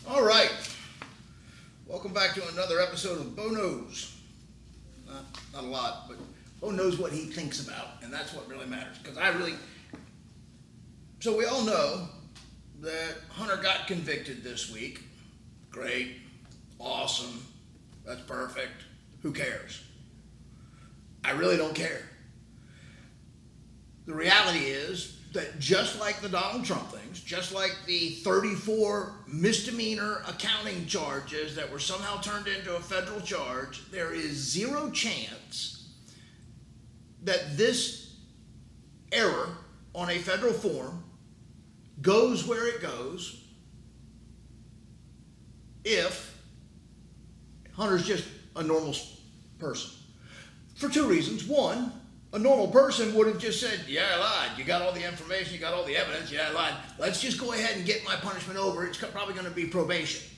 All right, welcome back to another episode of Bo Knows. Not a lot, but Bo knows what he thinks about, and that's what really matters. So we all know that Hunter got convicted this week. Great, awesome, that's perfect. Who cares? I really don't care. The reality is that just like the Donald Trump things, just like the 34 misdemeanor accounting charges that were somehow turned into a federal charge, there is zero chance that this error on a federal form goes where it goes if Hunter's just a normal person. For two reasons. One, a normal person would have just said, yeah, I lied. You got all the information, you got all the evidence, yeah, I lied. Let's just go ahead and get my punishment over. It's probably going to be probation.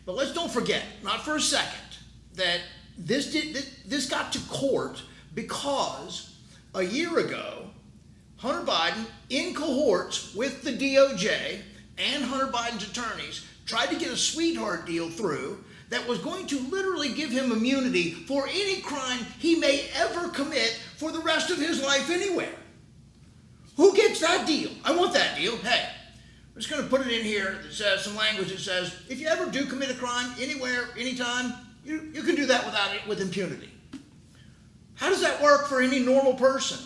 But let's don't forget, not for a second, that this got to court because a year ago, Hunter Biden, in cohorts with the DOJ and Hunter Biden's attorneys, tried to get a sweetheart deal through that was going to literally give him immunity for any crime he may ever commit for the rest of his life anywhere. Who gets that deal? I want that deal. Hey, I'm just going to put it in here that says some language that says, if you ever do commit a crime anywhere, anytime, you can do that with impunity. How does that work for any normal person?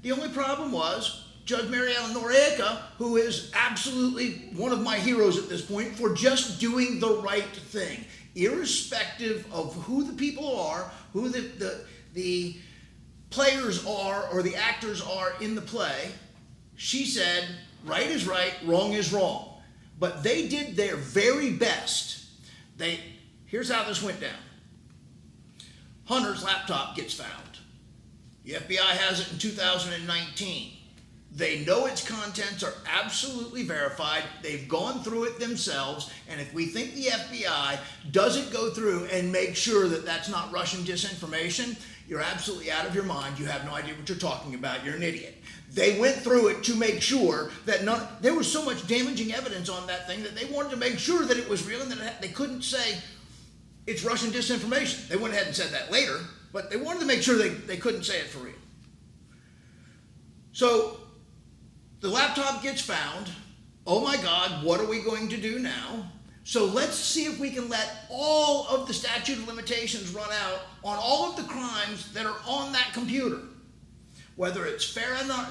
The only problem was Judge Mary Ellen Noriega, who is absolutely one of my heroes at this point for just doing the right thing. Irrespective of who the people are, who the players are or the actors are in the play, she said, right is right, wrong is wrong. But they did their very best. Here's how this went down. Hunter's laptop gets found. The FBI has it in 2019. They know its contents are absolutely verified. They've gone through it themselves. And if we think the FBI doesn't go through and make sure that that's not Russian disinformation, you're absolutely out of your mind. You have no idea what you're talking about. You're an idiot. They went through it to make sure that there was so much damaging evidence on that thing that they wanted to make sure that it was real and that they couldn't say it's Russian disinformation. They went ahead and said that later, but they wanted to make sure they couldn't say it for real. So the laptop gets found. Oh my God, what are we going to do now? So let's see if we can let all of the statute of limitations run out on all of the crimes that are on that computer. Whether it's Federal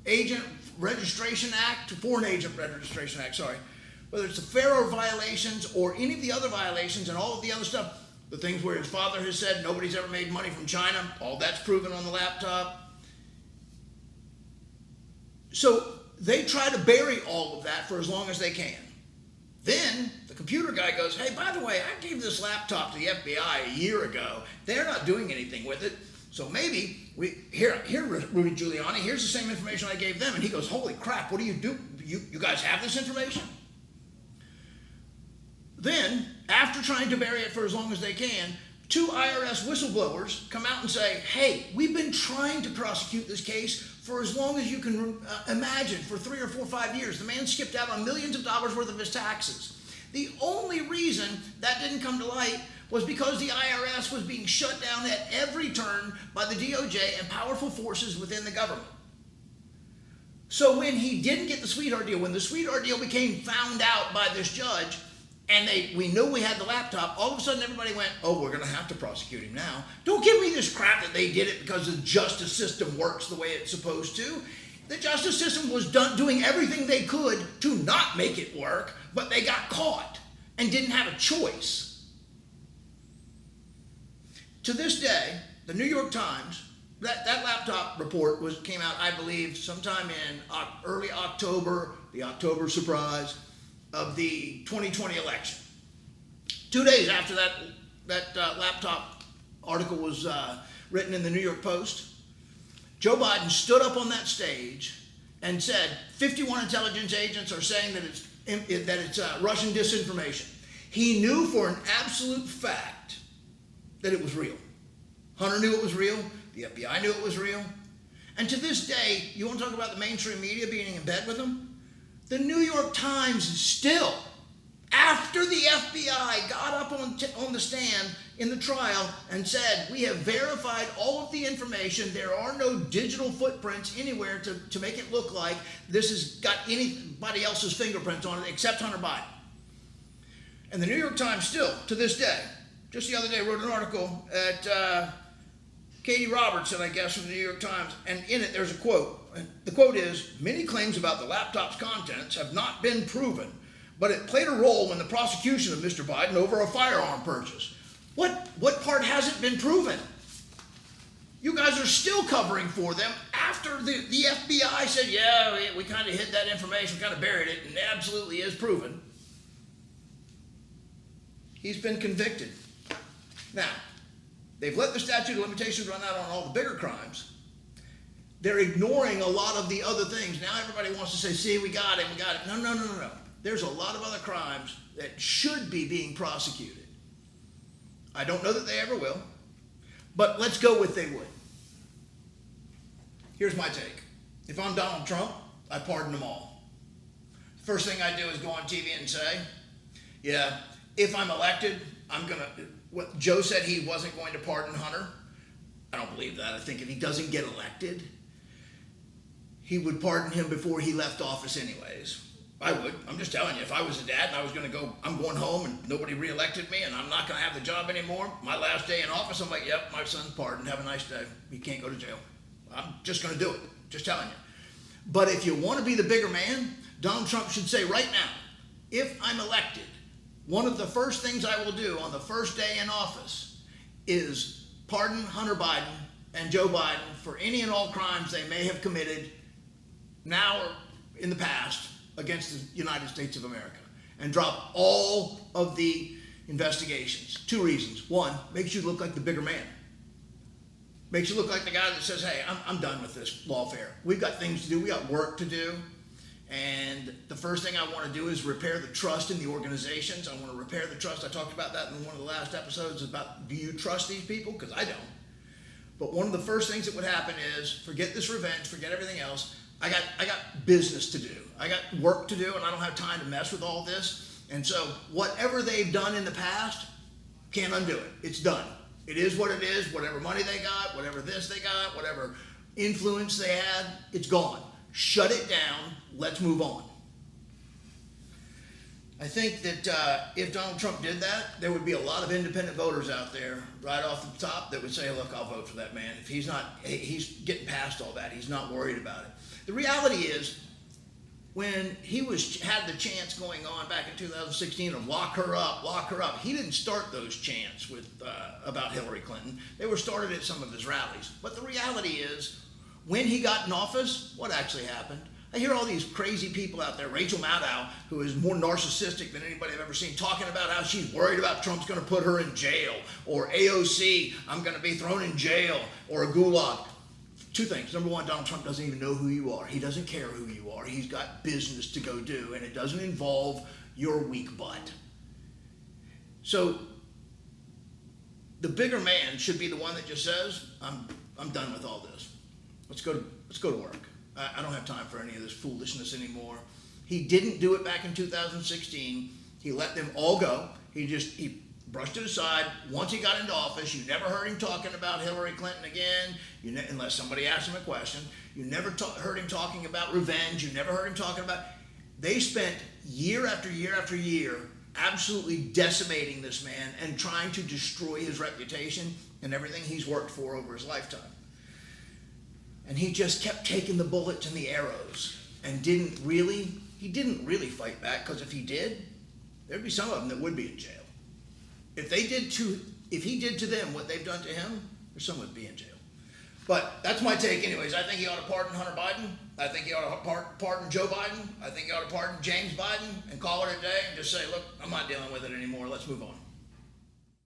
Agent Registration Act, Foreign Agent Registration Act, sorry. Whether it's the FARO violations or any of the other violations and all of the other stuff, the things where his father has said nobody's ever made money from China, all that's proven on the laptop. So they try to bury all of that for as long as they can. Then the computer guy goes, hey, by the way, I gave this laptop to the FBI a year ago. They're not doing anything with it. So maybe here, Rudy Giuliani, here's the same information I gave them. And he goes, holy crap, what do you do? You guys have this information? Then, after trying to bury it for as long as they can, two IRS whistleblowers come out and say, hey, we've been trying to prosecute this case for as long as you can imagine, for 3 or 4 or 5 years. The man skipped out on millions of dollars worth of his taxes. The only reason that didn't come to light was because the IRS was being shut down at every turn by the DOJ and powerful forces within the government. So when he didn't get the sweetheart deal, when the sweetheart deal became found out by this judge, and we knew we had the laptop, all of a sudden everybody went, oh, we're going to have to prosecute him now. Don't give me this crap that they did it because the justice system works the way it's supposed to. The justice system was doing everything they could to not make it work, but they got caught and didn't have a choice. To this day, the New York Times, that laptop report came out, I believe, sometime in early October, the October surprise of the 2020 election. 2 days after that laptop article was written in the New York Post, Joe Biden stood up on that stage and said 51 intelligence agents are saying that it's Russian disinformation. He knew for an absolute fact that it was real. Hunter knew it was real. The FBI knew it was real. And to this day, you want to talk about the mainstream media being in bed with them? The New York Times still after the FBI got up on the stand in the trial and said, we have verified all of the information, there are no digital footprints anywhere to make it look like this has got anybody else's fingerprints on it except Hunter Biden. And the New York Times still, to this day, just the other day wrote an article at Katie Robertson, I guess, from the New York Times, and in it there's a quote. The quote is, many claims about the laptop's contents have not been proven, but it played a role in the prosecution of Mr. Biden over a firearm purchase. What part hasn't been proven? You guys are still covering for them after the FBI said, yeah, we kind of hid that information, kind of buried it, and it absolutely is proven. He's been convicted. Now, they've let the statute of limitations run out on all the bigger crimes. They're ignoring a lot of the other things. Now everybody wants to say, see, we got it. No. There's a lot of other crimes that should be being prosecuted. I don't know that they ever will, but let's go with they would. Here's my take. If I'm Donald Trump, I pardon them all. First thing I do is go on TV and say, yeah, if I'm elected, what Joe said he wasn't going to pardon Hunter. I don't believe that. I think if he doesn't get elected, he would pardon him before he left office anyways. I would. I'm just telling you, if I was a dad and I was going to go, I'm going home and nobody reelected me and I'm not going to have the job anymore, my last day in office, I'm like, yep, my son's pardoned. Have a nice day. He can't go to jail. I'm just going to do it. Just telling you. But if you want to be the bigger man, Donald Trump should say right now, if I'm elected, one of the first things I will do on the first day in office is pardon Hunter Biden and Joe Biden for any and all crimes they may have committed now or in the past against the United States of America, and drop all of the investigations. Two reasons. One, makes you look like the bigger man. Makes you look like the guy that says, hey, I'm done with this lawfare. We've got things to do. We got work to do. And the first thing I want to do is repair the trust in the organizations. I want to repair the trust. I talked about that in one of the last episodes about, do you trust these people? Because I don't. But one of the first things that would happen is, forget this revenge, forget everything else. I got business to do. I got work to do, and I don't have time to mess with all this. And so whatever they've done in the past, can't undo it. It's done. It is what it is. Whatever money they got, whatever this they got, whatever influence they had, it's gone. Shut it down. Let's move on. I think that if Donald Trump did that, there would be a lot of independent voters out there right off the top that would say, look, I'll vote for that man. If he's getting past all that. He's not worried about it. The reality is, when he had the chants going on back in 2016 of lock her up, he didn't start those chants about Hillary Clinton. They were started at some of his rallies. But the reality is, when he got in office, what actually happened? I hear all these crazy people out there, Rachel Maddow, who is more narcissistic than anybody I've ever seen, talking about how she's worried about Trump's going to put her in jail, or AOC, I'm going to be thrown in jail, or a gulag. Two things. Number one, Donald Trump doesn't even know who you are. He doesn't care who you are. He's got business to go do, and it doesn't involve your weak butt. So the bigger man should be the one that just says, I'm done with all this. Let's go to work. I don't have time for any of this foolishness anymore. He didn't do it back in 2016. He let them all go. He brushed it aside. Once he got into office, you never heard him talking about Hillary Clinton again, unless somebody asked him a question. You never heard him talking about revenge. You never heard him talking about... They spent year after year after year absolutely decimating this man and trying to destroy his reputation and everything he's worked for over his lifetime. And he just kept taking the bullets and the arrows and didn't really fight back, because if he did, there'd be some of them that would be in jail. If he did to them what they've done to him, there's some would be in jail. But that's my take anyways. I think he ought to pardon Hunter Biden. I think he ought to pardon Joe Biden. I think he ought to pardon James Biden and call it a day and just say, look, I'm not dealing with it anymore. Let's move on.